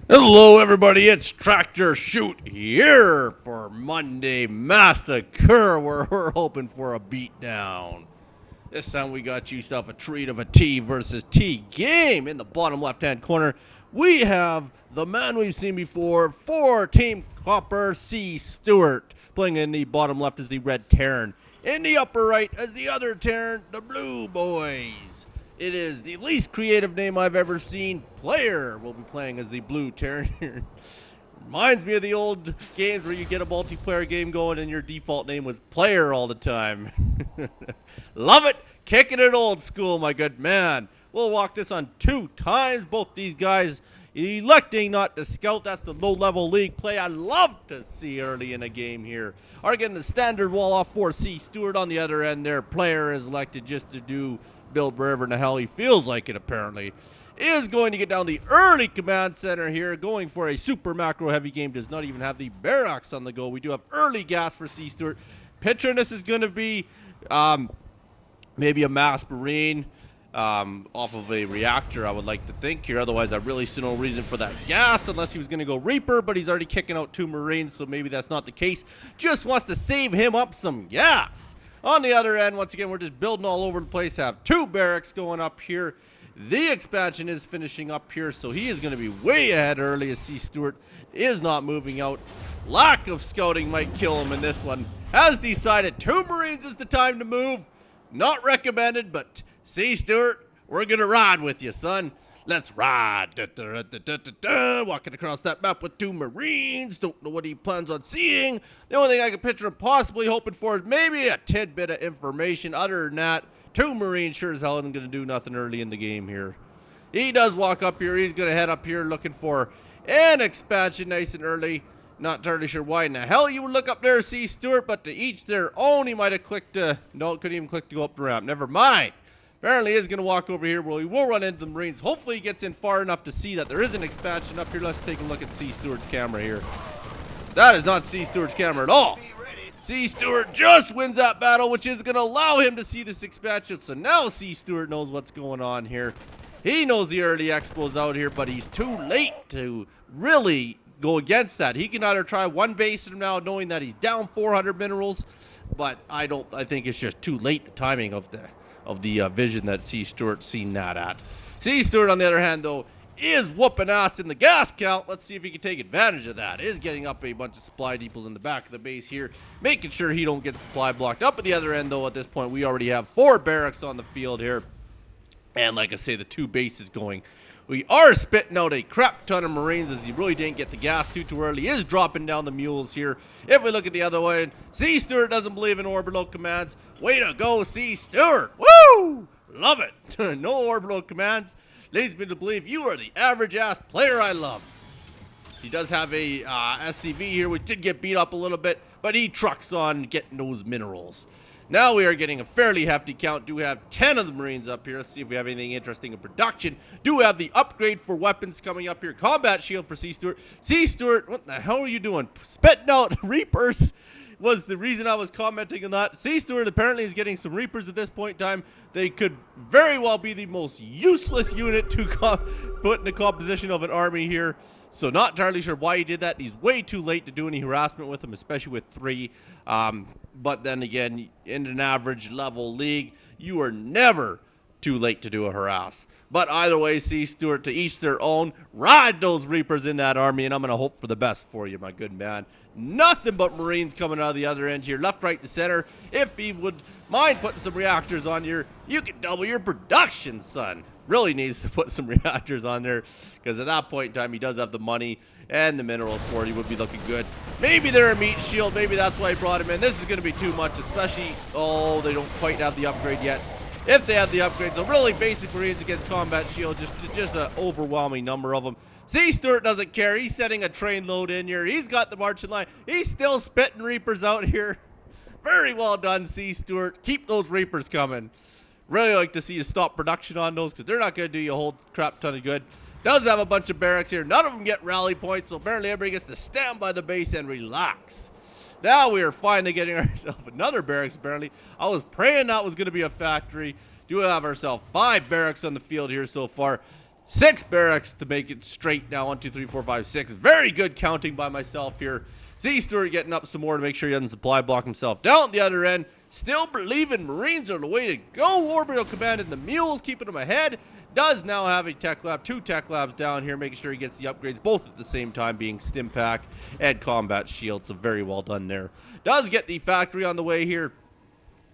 Hello, everybody. It's Tractorchute here for Monday Massacre, where we're hoping for a beatdown. This time we got yourself a treat of a T versus T game. In the bottom left-hand corner, we have the man we've seen before for Team Copper, Cstewart. Playing in the bottom left is the Red Terran. In the upper right is the other Terran, the Blue Boys. It is the least creative name I've ever seen. Player will be playing as the Blue Terran here. Reminds me of the old games where you get a multiplayer game going and your default name was Player all the time. Love it. Kicking it old school, my good man. We'll walk this on 2 times. Both these guys electing not to scout. That's the low-level league play I love to see early in a game here. Are getting the standard wall off for Cstewart on the other end. Their player is elected just to do build wherever in the hell he feels like it, apparently. Is going to get down the early command center here, going for a super macro heavy game. Does not even have the barracks on the go. We do have early gas for Cstewart. Picturing this is going to be maybe a mass marine off of a reactor, I would like to think here. Otherwise, I really see no reason for that gas unless he was going to go Reaper, but he's already kicking out 2 Marines, so maybe that's not the case. Just wants to save him up some gas. On the other end, once again, we're just building all over the place. Have 2 barracks going up here. The expansion is finishing up here, so he is going to be way ahead early as Cstewart is not moving out. Lack of scouting might kill him in this one. Has decided 2 Marines is the time to move. Not recommended, but Cstewart, we're going to ride with you, son. Let's ride. Walking across that map with 2 Marines. Don't know what he plans on seeing. The only thing I can picture him possibly hoping for is maybe a tidbit of information. Other than that, 2 Marines sure as hell isn't going to do nothing early in the game here. He does walk up here. He's going to head up here looking for an expansion nice and early. Not entirely sure why in the hell you would look up there, Cstewart, but to each their own. He might have clicked to... No, couldn't even click to go up the ramp. Never mind. Apparently he is going to walk over here where he will run into the Marines. Hopefully he gets in far enough to see that there is an expansion up here. Let's take a look at Cstewart's camera here. That is not Cstewart's camera at all. Cstewart just wins that battle, which is going to allow him to see this expansion. So now Cstewart knows what's going on here. He knows the early expo's out here, but he's too late to really go against that. He can either try one base from now knowing that he's down 400 minerals, but I think it's just too late, the timing of the vision that Cstewart's seen that at. Cstewart, on the other hand, though, is whooping ass in the gas count. Let's see if he can take advantage of that. Is getting up a bunch of supply depots in the back of the base here, making sure he don't get the supply blocked up at the other end, though. At this point, we already have 4 barracks on the field here. And like I say, the 2 bases going. We are spitting out a crap ton of Marines as he really didn't get the gas too early. He is dropping down the mules here. If we look at the other way, Cstewart doesn't believe in orbital commands. Way to go, Cstewart. Woo! Love it. No orbital commands. Leads me to believe you are the average-ass player I love. He does have a SCV here, which did get beat up a little bit, but he trucks on getting those minerals. Now we are getting a fairly hefty count. Do have 10 of the Marines up here. Let's see if we have anything interesting in production. Do have the upgrade for weapons coming up here. Combat shield for Cstewart. Cstewart, what the hell are you doing? Spitting out Reapers was the reason I was commenting on that. Cstewart apparently is getting some Reapers at this point in time. They could very well be the most useless unit to put in the composition of an army here. So not entirely sure why he did that. He's way too late to do any harassment with them, especially with 3. But then again, in an average level league, you are never too late to do a harass. But either way, Cstewart, to each their own. Ride those Reapers in that army, and I'm going to hope for the best for you, my good man. Nothing but Marines coming out of the other end here, left, right, and center. If he would mind putting some reactors on here, you can double your production, son. Really needs to put some reactors on there, because at that point in time, he does have the money and the minerals for it. He would be looking good. Maybe they're a meat shield. Maybe that's why he brought him in. This is going to be too much, especially, they don't quite have the upgrade yet. If they have the upgrade, so really basic Marines against combat shield, just an overwhelming number of them. Cstewart doesn't care. He's setting a train load in here. He's got the marching line. He's still spitting Reapers out here. Very well done, Cstewart. Keep those Reapers coming. Really like to see you stop production on those because they're not going to do you a whole crap ton of good. Does have a bunch of barracks here. None of them get rally points, so apparently everybody gets to stand by the base and relax. Now we are finally getting ourselves another barracks, apparently. I was praying that was going to be a factory. Do have ourselves 5 barracks on the field here so far. 6 barracks to make it straight now. 1, 2, 3, 4, 5, 6. Very good counting by myself here. Cstewart getting up some more to make sure he doesn't supply block himself. Down at the other end, still believing Marines are the way to go. Orbital Command and the Mules keeping him ahead. Does now have a tech lab, 2 tech labs down here, making sure he gets the upgrades, both at the same time, being Stim Pack and Combat Shield, so very well done there. Does get the factory on the way here.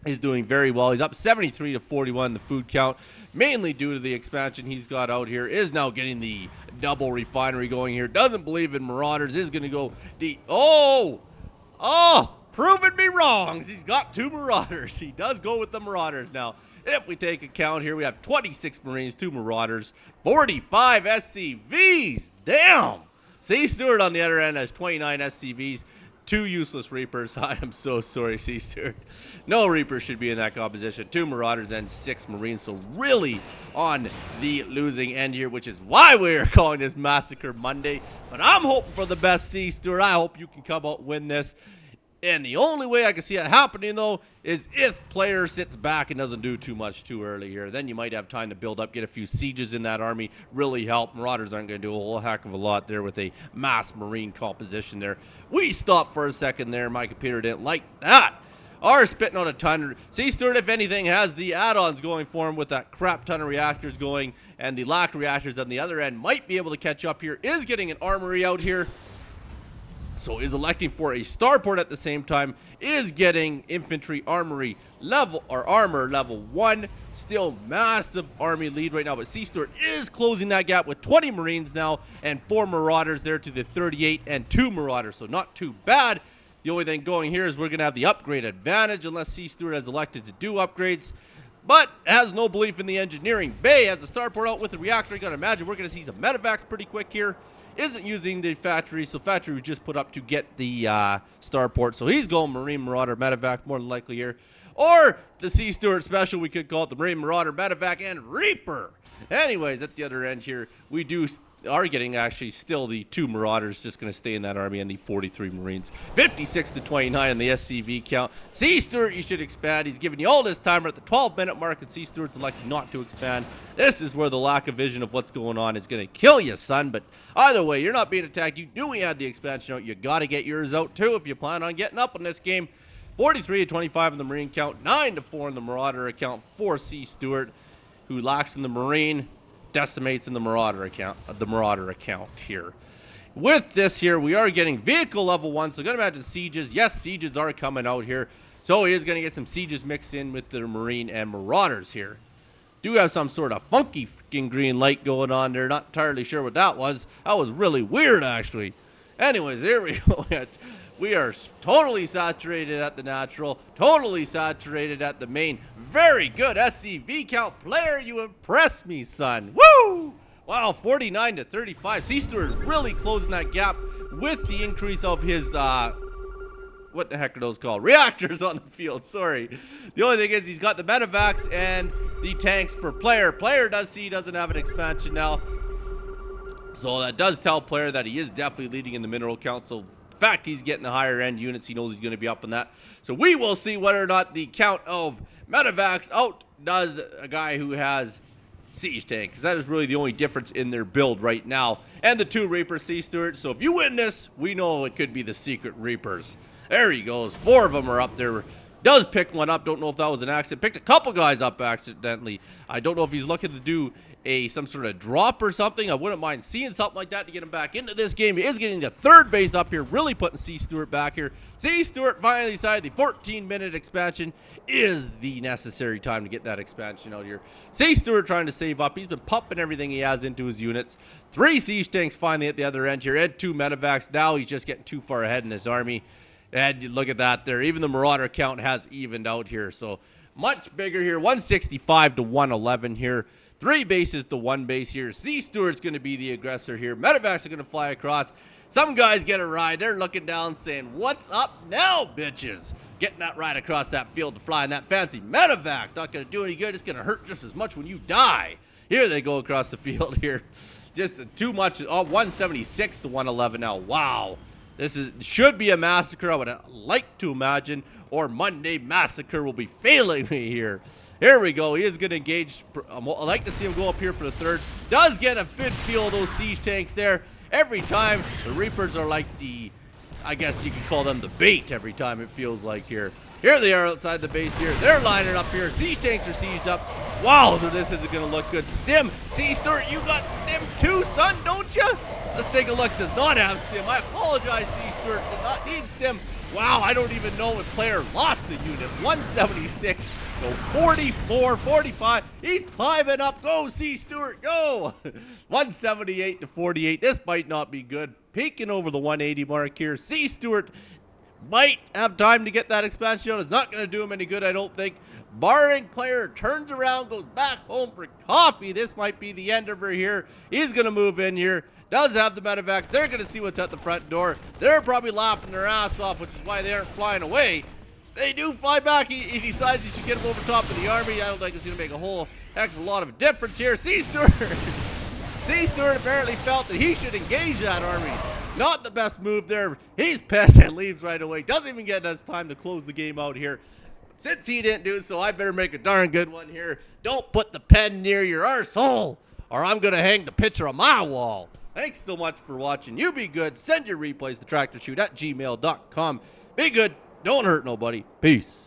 He's doing very well. He's up 73 to 41 the food count, mainly due to the expansion he's got out here. Is now getting the double refinery going here. Doesn't believe in Marauders. Is going to go deep. Oh, proving me wrong. He's got 2 Marauders. He does go with the Marauders now. If we take account here, we have 26 Marines, 2 Marauders, 45 SCVs. Damn. Cstewart on the other end has 29 SCVs, 2 useless Reapers. I am so sorry, Cstewart. No Reapers should be in that composition. 2 Marauders and 6 Marines. So really on the losing end here, which is why we're calling this Massacre Monday. But I'm hoping for the best, Cstewart. I hope you can come out and win this. And the only way I can see it happening, though, is if player sits back and doesn't do too much too early here. Then you might have time to build up, get a few sieges in that army, really help. Marauders aren't going to do a whole heck of a lot there with a mass Marine composition there. We stopped for a second there. My computer didn't like that. Are spitting out a ton. Cstewart, if anything, has the add-ons going for him with that crap ton of reactors going, and the lack reactors on the other end might be able to catch up here. Is getting an armory out here. So is electing for a starport at the same time, is getting infantry armory level, or armor level 1. Still massive army lead right now, but Cstewart is closing that gap with 20 Marines now and 4 Marauders there to the 38 and 2 Marauders, so not too bad. The only thing going here is we're going to have the upgrade advantage unless Cstewart has elected to do upgrades, but has no belief in the engineering bay. Has the starport out with the reactor. You got to imagine we're going to see some medevacs pretty quick here. Isn't using the factory, so factory was just put up to get the starport. So he's going Marine Marauder Medevac more than likely here. Or the Cstewart special, we could call it the Marine Marauder Medevac and Reaper. Anyways, at the other end here, we are getting actually still the 2 Marauders just going to stay in that army and the 43 Marines. 56 to 29 on the SCV count. Cstewart, you should expand. He's giving you all this time. We're at the 12-minute mark, and Cstewart's elected not to expand. This is where the lack of vision of what's going on is going to kill you, son. But either way, you're not being attacked. You knew we had the expansion out. You got to get yours out, too, if you plan on getting up in this game. 43 to 25 in the Marine count. 9 to 4 in the Marauder account for Cstewart, who lacks in the Marine. Decimates in the Marauder account here. With this here, we are getting vehicle level 1, so going to imagine sieges. Yes, sieges are coming out here, so he is going to get some sieges mixed in with the Marine and Marauders here. Do have some sort of funky freaking green light going on there. Not entirely sure what that was. That was really weird, actually. Anyways, here we go. We are totally saturated at the natural, totally saturated at the main. Very good SCV count player. You impressed me, son. Woo! Wow, 49 to 35. Cstewart is really closing that gap with the increase of his, what the heck are those called? Reactors on the field, sorry. The only thing is he's got the medevacs and the tanks for player. Player does see he doesn't have an expansion now. So that does tell player that he is definitely leading in the mineral count. So in fact, he's getting the higher end units. He knows he's going to be up in that. So we will see whether or not the count of medevacs outdoes a guy who has siege tank, because that is really the only difference in their build right now. And the 2 Reapers, Cstewart. So if you win this, we know it could be the secret Reapers. There he goes. 4 of them are up there. Does pick one up. Don't know if that was an accident. Picked a couple guys up accidentally. I don't know if he's looking to do some sort of drop or something. I wouldn't mind seeing something like that to get him back into this game. He is getting the 3rd base up here, really putting Cstewart back here. Cstewart finally decided the 14-minute expansion is the necessary time to get that expansion out here. Cstewart trying to save up. He's been pumping everything he has into his units. 3 siege tanks finally at the other end here, and 2 medevacs. Now he's just getting too far ahead in his army. And you look at that there. Even the Marauder count has evened out here. So much bigger here. 165 to 111 here. 3 bases to 1 base here. Cstewart's going to be the aggressor here. Medevacs are going to fly across. Some guys get a ride. They're looking down saying, what's up now, bitches? Getting that ride across that field to fly in that fancy medevac. Not going to do any good. It's going to hurt just as much when you die. Here they go across the field here. Just too much. Oh, 176 to 111 now. Wow. Should be a massacre, I would like to imagine, or Monday Massacre will be failing me here. Here we go. He is going to engage. I'd like to see him go up here for the third. Does get a good feel of those siege tanks there. Every time, the Reapers are like I guess you could call them the bait every time, it feels like here. Here they are outside the base here. They're lining up here. Siege tanks are sieged up. Wow, so this isn't going to look good. Stim, Cstewart, you got Stim too, son, don't you? Let's take a look. Does not have Stim. I apologize, Cstewart. Did not need Stim. Wow, I don't even know if player lost the unit. 176. So 44, 45. He's climbing up. Go, Cstewart, go. 178 to 48. This might not be good. Peeking over the 180 mark here. Cstewart might have time to get that expansion out. It's not going to do him any good, I don't think. Barring player turns around, goes back home for coffee. This might be the end of her here. He's going to move in here. Does have the medevacs. They're going to see what's at the front door. They're probably laughing their ass off, which is why they aren't flying away. They do fly back. He decides he should get him over top of the army. I don't think it's going to make a whole heck of a lot of difference here. Cstewart apparently felt that he should engage that army. Not the best move there. He's pissed and leaves right away. Doesn't even get us time to close the game out here. Since he didn't do so, I better make a darn good one here. Don't put the pen near your arsehole, or I'm going to hang the picture on my wall. Thanks so much for watching. You be good. Send your replays to tractorchute@gmail.com. Be good. Don't hurt nobody. Peace.